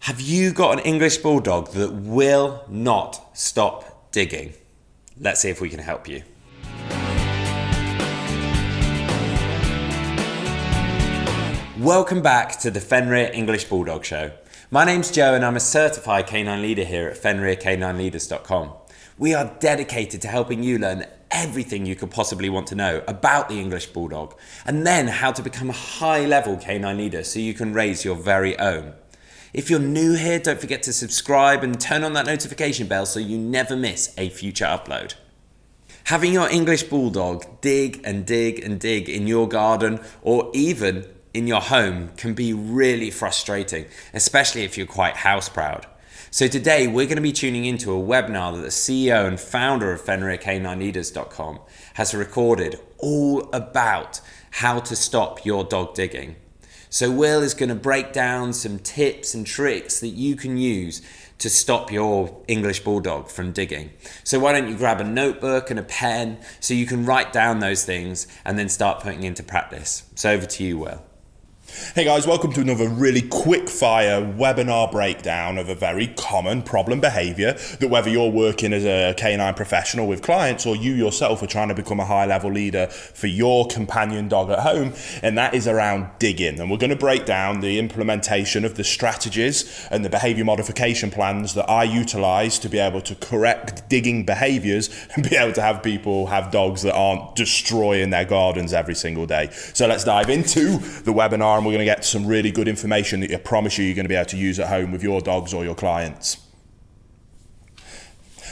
Have you got an English Bulldog that will not stop digging? Let's see if we can help you. Welcome back to the Fenrir English Bulldog Show. My name's Joe and I'm a certified canine leader here at FenrirCanineLeaders.com. We are dedicated to helping you learn everything you could possibly want to know about the English Bulldog and then how to become a high-level canine leader so you can raise your very own. If you're new here, don't forget to subscribe and turn on that notification bell so you never miss a future upload. Having your English Bulldog dig and dig and dig in your garden or even in your home can be really frustrating, especially if you're quite house proud. So today we're going to be tuning into a webinar that the CEO and founder of FenrirCanineLeaders.com has recorded all about how to stop your dog digging. So Will is going to break down some tips and tricks that you can use to stop your English Bulldog from digging. So why don't you grab a notebook and a pen so you can write down those things and then start putting into practice. So over to you, Will. Hey guys, welcome to another really quick fire webinar breakdown of a very common problem behavior that whether you're working as a canine professional with clients or you yourself are trying to become a high level leader for your companion dog at home, and that is around digging. And we're going to break down the implementation of the strategies and the behavior modification plans that I utilize to be able to correct digging behaviors and be able to have people have dogs that aren't destroying their gardens every single day. So let's dive into the webinar. And we're going to get some really good information that I promise you're going to be able to use at home with your dogs or your clients.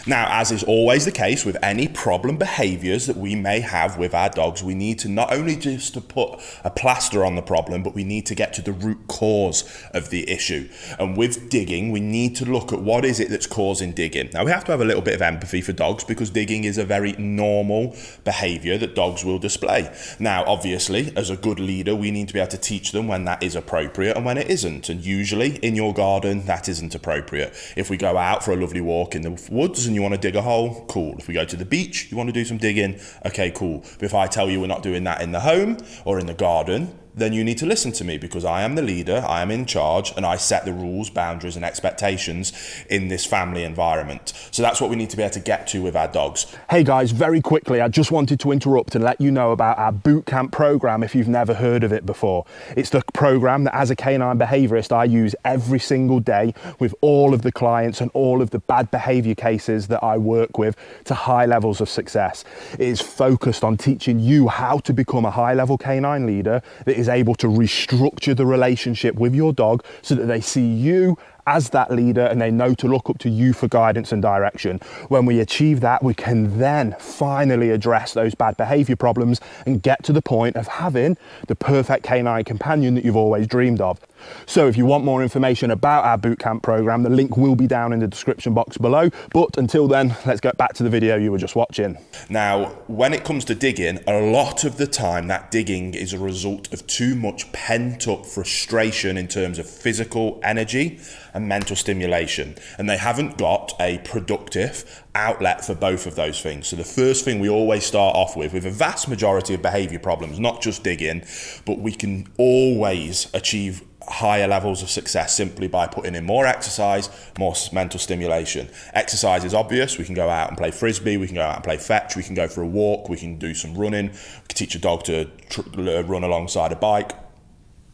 Now, as is always the case with any problem behaviors that we may have with our dogs, we need to not only just to put a plaster on the problem, but we need to get to the root cause of the issue. And with digging, we need to look at what is it that's causing digging. Now, we have to have a little bit of empathy for dogs because digging is a very normal behavior that dogs will display. Now, obviously, as a good leader, we need to be able to teach them when that is appropriate and when it isn't. And usually in your garden, that isn't appropriate. If we go out for a lovely walk in the woods and you want to dig a hole, cool. If we go to the beach, you want to do some digging, okay, cool. But if I tell you we're not doing that in the home or in the garden, then you need to listen to me because I am the leader, I am in charge, and I set the rules, boundaries, and expectations in this family environment. So that's what we need to be able to get to with our dogs. Hey guys, very quickly, I just wanted to interrupt and let you know about our bootcamp program if you've never heard of it before. It's the program that as a canine behaviorist I use every single day with all of the clients and all of the bad behavior cases that I work with to high levels of success. It is focused on teaching you how to become a high level canine leader that is able to restructure the relationship with your dog so that they see you as that leader and they know to look up to you for guidance and direction. When we achieve that, we can then finally address those bad behavior problems and get to the point of having the perfect canine companion that you've always dreamed of. So if you want more information about our bootcamp program, the link will be down in the description box below. But until then, let's get back to the video you were just watching. Now, when it comes to digging, a lot of the time that digging is a result of too much pent up frustration in terms of physical energy and mental stimulation, and they haven't got a productive outlet for both of those things. So the first thing we always start off with a vast majority of behavior problems, not just digging, but we can always achieve higher levels of success simply by putting in more exercise, more mental stimulation. Exercise is obvious. We can go out and play frisbee, we can go out and play fetch, we can go for a walk, we can do some running, we can teach a dog to run alongside a bike.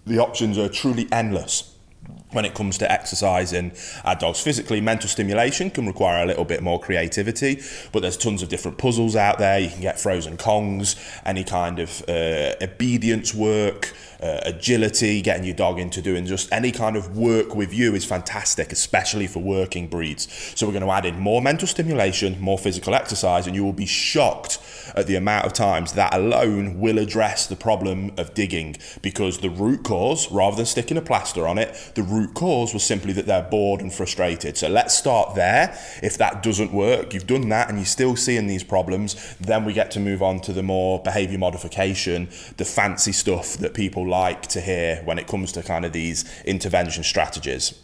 The options are truly endless. When it comes to exercising our dogs physically, mental stimulation can require a little bit more creativity, but there's tons of different puzzles out there. You can get frozen Kongs, any kind of obedience work, agility, getting your dog into doing just any kind of work with you is fantastic, especially for working breeds. So we're going to add in more mental stimulation, more physical exercise, and you will be shocked at the amount of times that alone will address the problem of digging, because the root cause, rather than sticking a plaster on it, the root cause was simply that they're bored and frustrated. So let's start there. If that doesn't work, you've done that and you're still seeing these problems, then we get to move on to the more behavior modification, the fancy stuff that people like to hear when it comes to kind of these intervention strategies.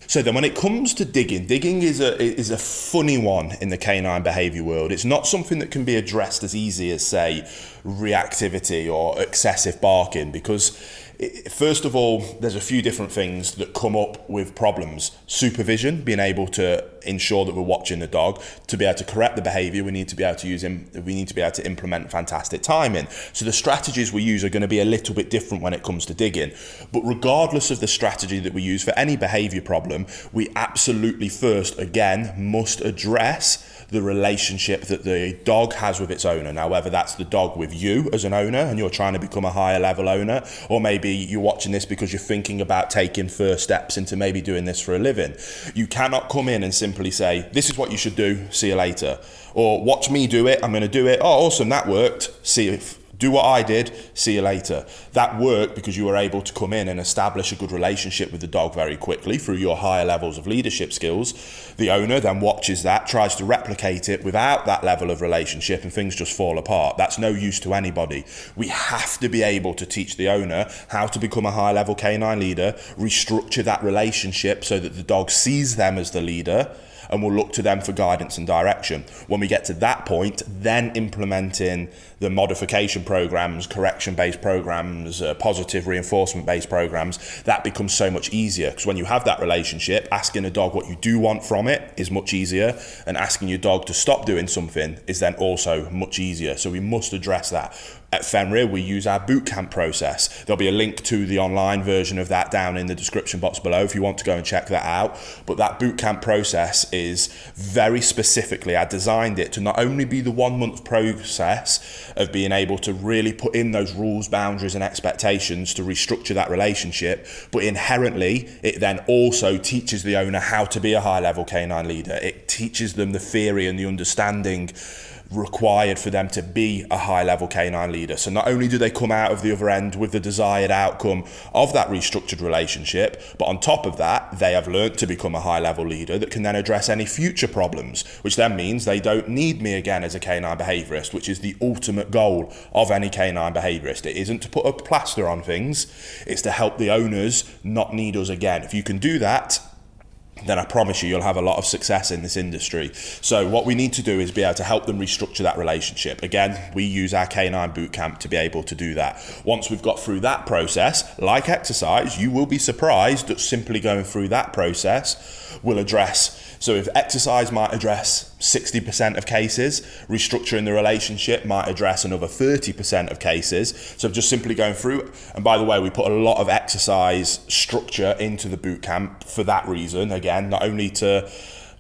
So then when it comes to digging is a funny one in the canine behavior world. It's not something that can be addressed as easy as, say, reactivity or excessive barking, because First of all, there's a few different things that come up with problems. Supervision, being able to ensure that we're watching the dog. To be able to correct the behavior, we need to be able to implement fantastic timing. So the strategies we use are going to be a little bit different when it comes to digging. But regardless of the strategy that we use for any behavior problem, we absolutely first, again, must address the relationship that the dog has with its owner. Now, whether that's the dog with you as an owner and you're trying to become a higher level owner, or maybe you're watching this because you're thinking about taking first steps into maybe doing this for a living. You cannot come in and simply say, this is what you should do, see you later. Or watch me do it, I'm going to do it. Oh, awesome, that worked. Do what I did, see you later. That worked because you were able to come in and establish a good relationship with the dog very quickly through your higher levels of leadership skills. The owner then watches that, tries to replicate it without that level of relationship, and things just fall apart. That's no use to anybody. We have to be able to teach the owner how to become a high level canine leader, restructure that relationship so that the dog sees them as the leader, and we'll look to them for guidance and direction. When we get to that point, then implementing the modification programs, correction-based programs, positive reinforcement-based programs, that becomes so much easier. Because when you have that relationship, asking a dog what you do want from it is much easier, and asking your dog to stop doing something is then also much easier. So we must address that. At Fenrir, we use our bootcamp process. There'll be a link to the online version of that down in the description box below if you want to go and check that out. But that bootcamp process is very specifically, I designed it to not only be the 1 month process of being able to really put in those rules, boundaries and expectations to restructure that relationship, but inherently it then also teaches the owner how to be a high level canine leader. It teaches them the theory and the understanding required for them to be a high level canine leader. So not only do they come out of the other end with the desired outcome of that restructured relationship, but on top of that, they have learned to become a high level leader that can then address any future problems, which then means they don't need me again as a canine behaviorist, which is the ultimate goal of any canine behaviorist. It isn't to put a plaster on things, it's to help the owners not need us again. If you can do that, then I promise you'll have a lot of success in this industry. So what we need to do is be able to help them restructure that relationship. Again, we use our canine bootcamp to be able to do that. Once we've got through that process, like exercise, you will be surprised that simply going through that process will address. So if exercise might address 60% of cases, restructuring the relationship might address another 30% of cases. So just simply going through, and by the way, we put a lot of exercise structure into the boot camp for that reason. Again, not only to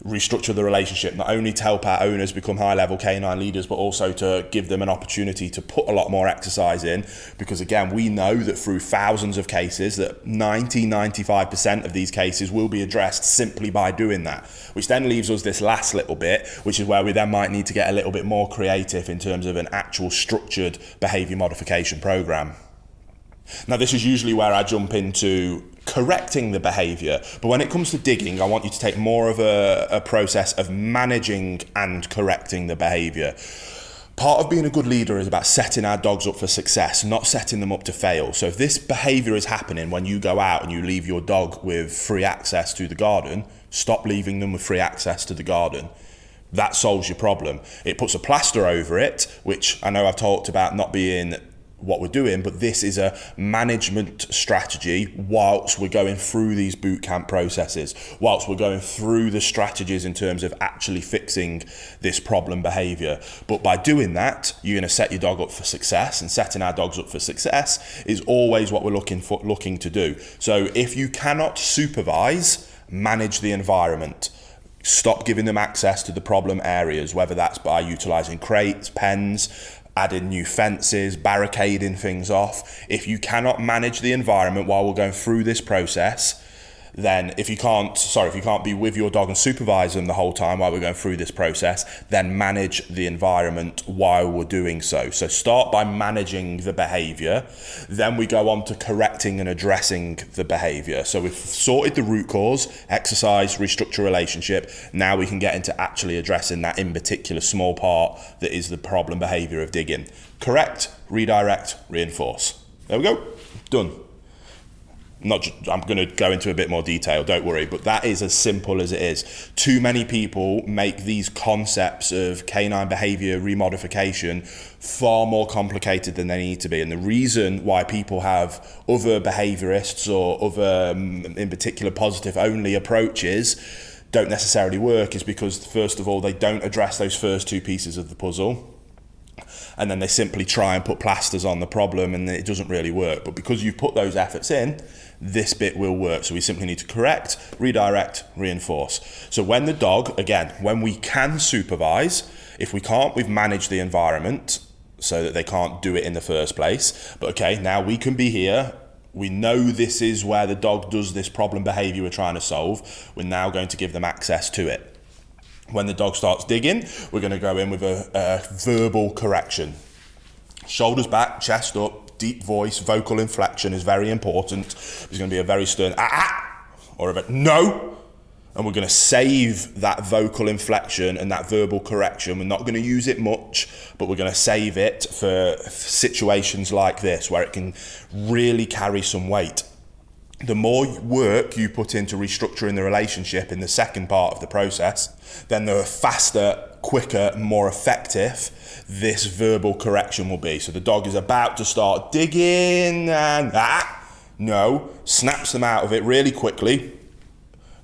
restructure the relationship, not only to help our owners become high level canine leaders, but also to give them an opportunity to put a lot more exercise in, because again, we know that through thousands of cases that 95% of these cases will be addressed simply by doing that, which then leaves us this last little bit, which is where we then might need to get a little bit more creative in terms of an actual structured behavior modification program. Now, this is usually where I jump into correcting the behavior, but when it comes to digging, I want you to take more of a process of managing and correcting the behavior. Part of being a good leader is about setting our dogs up for success, not setting them up to fail. So if this behavior is happening when you go out and you leave your dog with free access to the garden, stop leaving them with free access to the garden. That solves your problem. It puts a plaster over it, which I know I've talked about not being what we're doing, but this is a management strategy whilst we're going through these boot camp processes, whilst we're going through the strategies in terms of actually fixing this problem behavior. But by doing that, you're going to set your dog up for success, and setting our dogs up for success is always what we're looking to do. So if you cannot supervise, manage the environment. Stop giving them access to the problem areas, whether that's by utilizing crates, pens, adding new fences, barricading things off. If you cannot manage the environment while we're going through this process, then if you can't be with your dog and supervise them the whole time while we're going through this process, then manage the environment while we're doing so. So start by managing the behavior, then we go on to correcting and addressing the behavior. So we've sorted the root cause, exercise, restructure relationship. Now we can get into actually addressing that in particular small part that is the problem behavior of digging. Correct, redirect, reinforce. There we go, done. I'm going to go into a bit more detail, don't worry, but that is as simple as it is. Too many people make these concepts of canine behavior remodification far more complicated than they need to be. And the reason why people have other behaviorists or other, in particular, positive only approaches don't necessarily work is because, first of all, they don't address those first two pieces of the puzzle. And then they simply try and put plasters on the problem and it doesn't really work. But because you've put those efforts in, this bit will work. So we simply need to correct, redirect, reinforce. So when the dog, again, when we can supervise, if we can't, we've managed the environment so that they can't do it in the first place. But okay, now we can be here. We know this is where the dog does this problem behavior we're trying to solve. We're now going to give them access to it. When the dog starts digging, we're going to go in with a verbal correction. Shoulders back, chest up, deep voice, vocal inflection is very important. There's going to be a very stern or a no. And we're going to save that vocal inflection and that verbal correction. We're not going to use it much, but we're going to save it for situations like this where it can really carry some weight. The more work you put into restructuring the relationship in the second part of the process, then the faster, quicker, more effective this verbal correction will be. So the dog is about to start digging and no, snaps them out of it really quickly.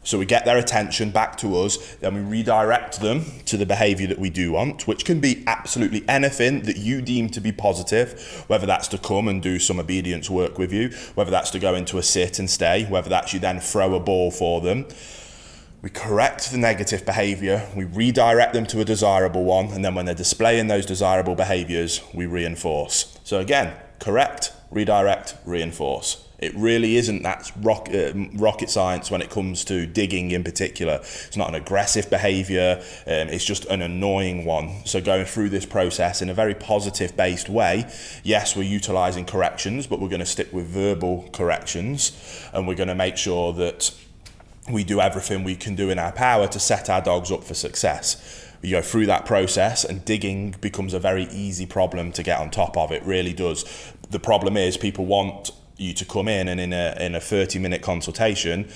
So we get their attention back to us, then we redirect them to the behavior that we do want, which can be absolutely anything that you deem to be positive, whether that's to come and do some obedience work with you, whether that's to go into a sit and stay, whether that's you then throw a ball for them. We correct the negative behavior, we redirect them to a desirable one, and then when they're displaying those desirable behaviors, we reinforce. So again, correct, redirect, reinforce. It really isn't that rocket science when it comes to digging in particular. It's not an aggressive behavior, it's just an annoying one. So going through this process in a very positive based way, yes, we're utilising corrections, but we're going to stick with verbal corrections, and we're going to make sure that we do everything we can do in our power to set our dogs up for success. You go through that process and digging becomes a very easy problem to get on top of. It really does. The problem is people want you to come in and in a 30-minute consultation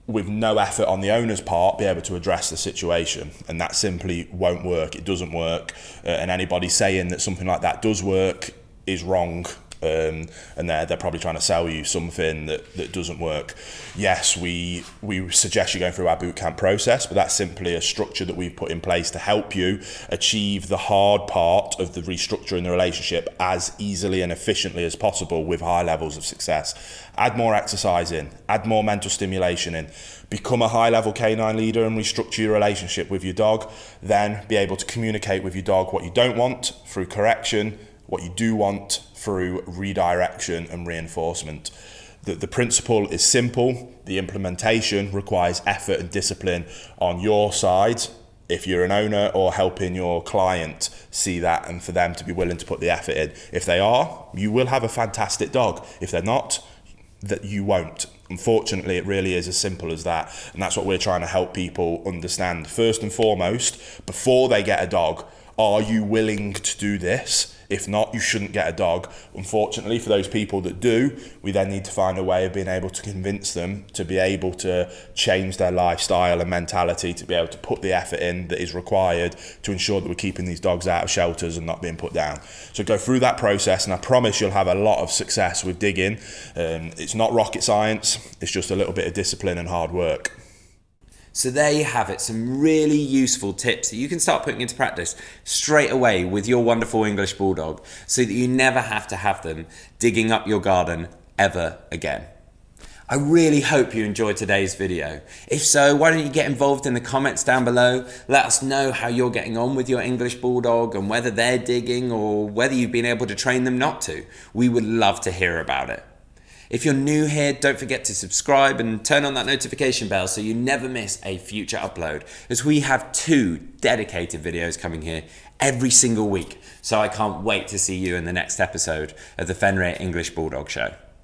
with no effort on the owner's part be able to address the situation, and that simply won't work. It doesn't work, and anybody saying that something like that does work is wrong. And they're probably trying to sell you something that doesn't work. Yes, we suggest you going through our bootcamp process, but that's simply a structure that we've put in place to help you achieve the hard part of the restructuring the relationship as easily and efficiently as possible with high levels of success. Add more exercise in, add more mental stimulation in, become a high-level canine leader and restructure your relationship with your dog, then be able to communicate with your dog what you don't want through correction, what you do want through redirection and reinforcement. The principle is simple. The implementation requires effort and discipline on your side if you're an owner or helping your client see that, and for them to be willing to put the effort in. If they are, you will have a fantastic dog. If they're not, that you won't. Unfortunately, it really is as simple as that, and that's what we're trying to help people understand. First and foremost, before they get a dog, are you willing to do this? If not, you shouldn't get a dog. Unfortunately, for those people that do, we then need to find a way of being able to convince them to be able to change their lifestyle and mentality, to be able to put the effort in that is required to ensure that we're keeping these dogs out of shelters and not being put down. So go through that process, and I promise you'll have a lot of success with digging. It's not rocket science, it's just a little bit of discipline and hard work. So there you have it, some really useful tips that you can start putting into practice straight away with your wonderful English Bulldog, so that you never have to have them digging up your garden ever again. I really hope you enjoyed today's video. If so, why don't you get involved in the comments down below? Let us know how you're getting on with your English Bulldog and whether they're digging or whether you've been able to train them not to. We would love to hear about it. If you're new here, don't forget to subscribe and turn on that notification bell so you never miss a future upload, as we have 2 dedicated videos coming here every single week. So I can't wait to see you in the next episode of the Fenrir English Bulldog Show.